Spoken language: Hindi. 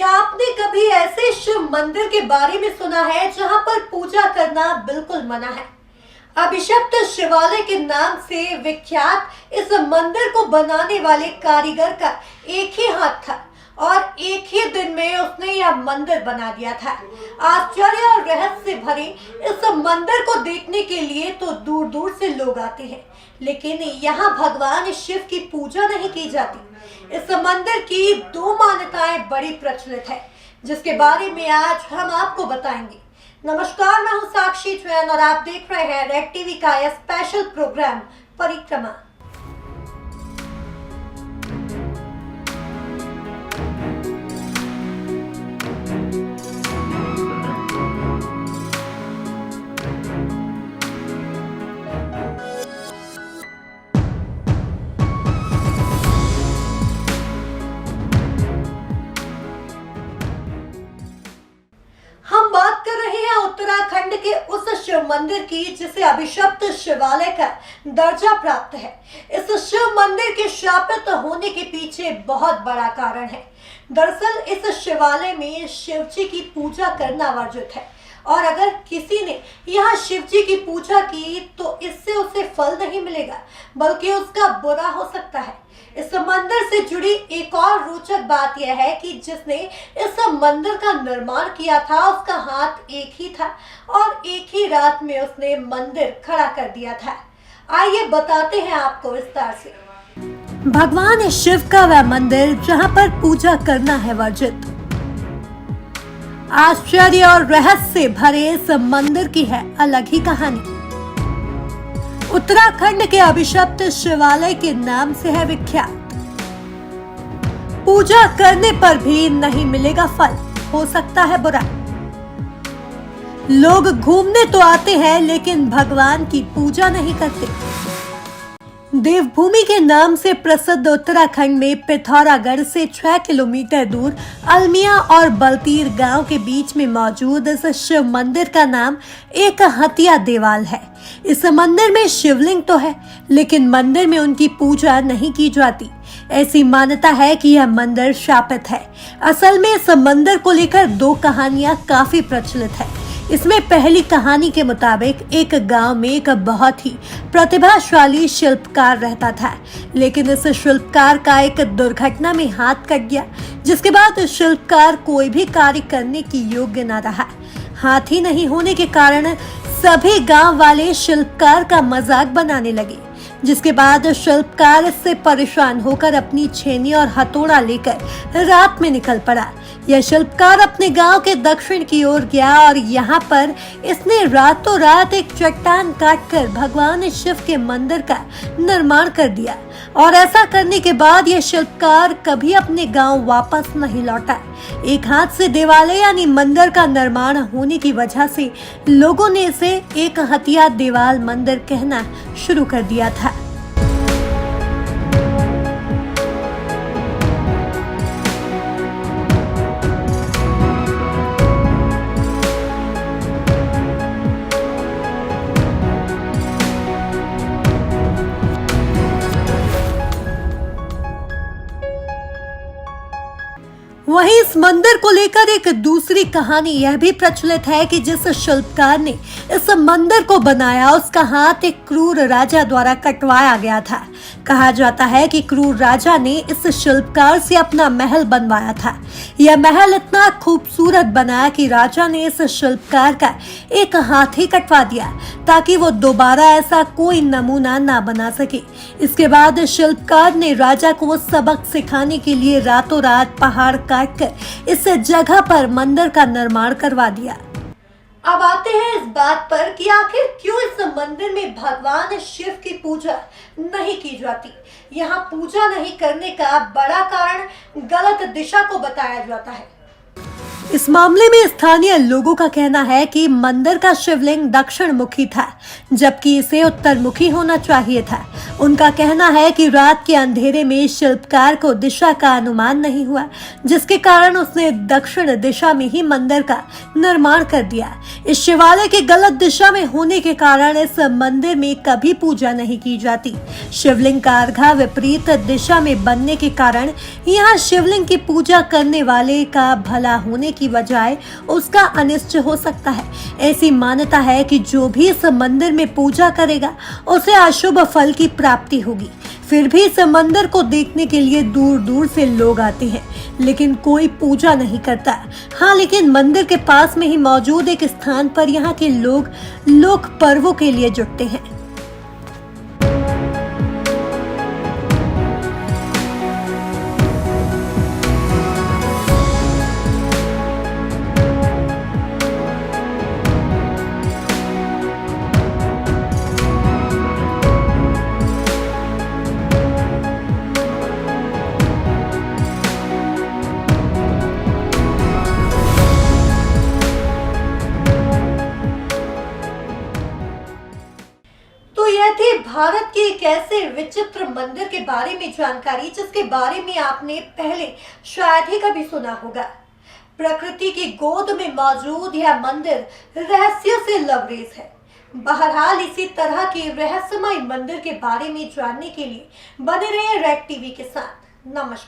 क्या आपने कभी ऐसे शिव मंदिर के बारे में सुना है जहां पर पूजा करना बिल्कुल मना है? अभिशप्त शिवालय के नाम से विख्यात इस मंदिर को बनाने वाले कारीगर का एक ही हाथ था और एक ही दिन में उसने यह मंदिर बना दिया था। आश्चर्य और रहस्य से भरे इस मंदिर को देखने के लिए तो दूर दूर से लोग आते हैं, लेकिन यहाँ भगवान शिव की पूजा नहीं की जाती। इस मंदिर की दो मान्यताएं बड़ी प्रचलित है, जिसके बारे में आज हम आपको बताएंगे। नमस्कार, मैं हूँ साक्षी जैन और आप देख रहे हैं रेड टीवी का यह स्पेशल प्रोग्राम परिक्रमा। हम बात कर रहे हैं उत्तराखंड के उस शिव मंदिर की जिसे अभिशप्त शिवालय का दर्जा प्राप्त है। इस शिव मंदिर के शापित होने के पीछे बहुत बड़ा कारण है। दरअसल इस शिवालय में शिव जी की पूजा करना वर्जित है और अगर किसी ने यहाँ शिव जी की पूजा की तो इससे उसे फल नहीं मिलेगा, बल्कि उसका बुरा हो सकता है। इस मंदिर से जुड़ी एक और रोचक बात यह है कि जिसने इस मंदिर का निर्माण किया था उसका हाथ एक ही था और एक ही रात में उसने मंदिर खड़ा कर दिया था। आइए बताते हैं आपको विस्तार से। भगवान शिव का वह मंदिर जहां पर पूजा करना है वर्जित। आश्चर्य और रहस्य से भरे इस मंदिर की है अलग ही कहानी। उत्तराखंड के अभिशप्त शिवालय के नाम से है विख्यात। पूजा करने पर भी नहीं मिलेगा फल, हो सकता है बुरा। लोग घूमने तो आते हैं लेकिन भगवान की पूजा नहीं करते। देवभूमि के नाम से प्रसिद्ध उत्तराखंड में पिथौरागढ़ से 6 किलोमीटर दूर अलमिया और बलतीर गांव के बीच में मौजूद इस शिव मंदिर का नाम एक हथिया देवाल है। इस मंदिर में शिवलिंग तो है, लेकिन मंदिर में उनकी पूजा नहीं की जाती। ऐसी मान्यता है कि यह मंदिर शापित है। असल में इस मंदिर को लेकर दो कहानियां काफी प्रचलित है। इसमें पहली कहानी के मुताबिक एक गांव में एक बहुत ही प्रतिभाशाली शिल्पकार रहता था, लेकिन इस शिल्पकार का एक दुर्घटना में हाथ कट गया, जिसके बाद शिल्पकार कोई भी कार्य करने की योग्य न रहा। हाथ ही नहीं होने के कारण सभी गांव वाले शिल्पकार का मजाक बनाने लगे, जिसके बाद शिल्पकार इससे परेशान होकर अपनी छेनी और हथौड़ा लेकर रात में निकल पड़ा। यह शिल्पकार अपने गांव के दक्षिण की ओर गया और यहाँ पर इसने रातों रात एक चट्टान काटकर भगवान शिव के मंदिर का निर्माण कर दिया और ऐसा करने के बाद यह शिल्पकार कभी अपने गांव वापस नहीं लौटा। एक हाथ से देवालय यानी मंदिर का निर्माण होने की वजह से लोगों ने इसे एक हथिया देवाल मंदिर कहना शुरू कर दिया था। वहीं इस मंदिर को लेकर एक दूसरी कहानी यह भी प्रचलित है कि जिस शिल्पकार ने इस मंदिर को बनाया उसका हाथ एक क्रूर राजा द्वारा कटवाया गया था। कहा जाता है कि क्रूर राजा ने इस शिल्पकार से अपना महल बनवाया था। यह महल इतना खूबसूरत बना कि राजा ने इस शिल्पकार का एक हाथ ही कटवा दिया ताकि वो दोबारा ऐसा कोई नमूना ना बना सके। इसके बाद शिल्पकार ने राजा को सबक सिखाने के लिए रातों रात पहाड़ काटकर इस जगह पर मंदिर का निर्माण करवा दिया। अब आते हैं इस बात पर कि आखिर क्यों इस मंदिर में भगवान शिव की पूजा नहीं की जाती। यहाँ पूजा नहीं करने का बड़ा कारण गलत दिशा को बताया जाता है। इस मामले में स्थानीय लोगों का कहना है कि मंदिर का शिवलिंग दक्षिण मुखी था, जबकि इसे उत्तर मुखी होना चाहिए था। उनका कहना है कि रात के अंधेरे में शिल्पकार को दिशा का अनुमान नहीं हुआ, जिसके कारण उसने दक्षिण दिशा में ही मंदिर का निर्माण कर दिया। इस शिवालय के गलत दिशा में होने के कारण इस मंदिर में कभी पूजा नहीं की जाती। शिवलिंग का अर्घा विपरीत दिशा में बनने के कारण यहाँ शिवलिंग की पूजा करने वाले का भला होने की बजाय उसका अनिष्ट हो सकता है। ऐसी मान्यता है कि जो भी इस मंदिर में पूजा करेगा उसे अशुभ फल की प्राप्ति होगी। फिर भी इस मंदिर को देखने के लिए दूर दूर से लोग आते हैं, लेकिन कोई पूजा नहीं करता। हाँ, लेकिन मंदिर के पास में ही मौजूद एक स्थान पर यहाँ के लोग पर्वों के लिए जुटते हैं। तो यह थी भारत के एक ऐसे विचित्र मंदिर के बारे में जानकारी, जिसके बारे में आपने पहले शायद ही कभी सुना होगा। प्रकृति की गोद में मौजूद यह मंदिर रहस्य से लबरेज है। बहरहाल इसी तरह के रहस्यमय मंदिर के बारे में जानने के लिए बने रहे रेड टीवी के साथ। नमस्कार।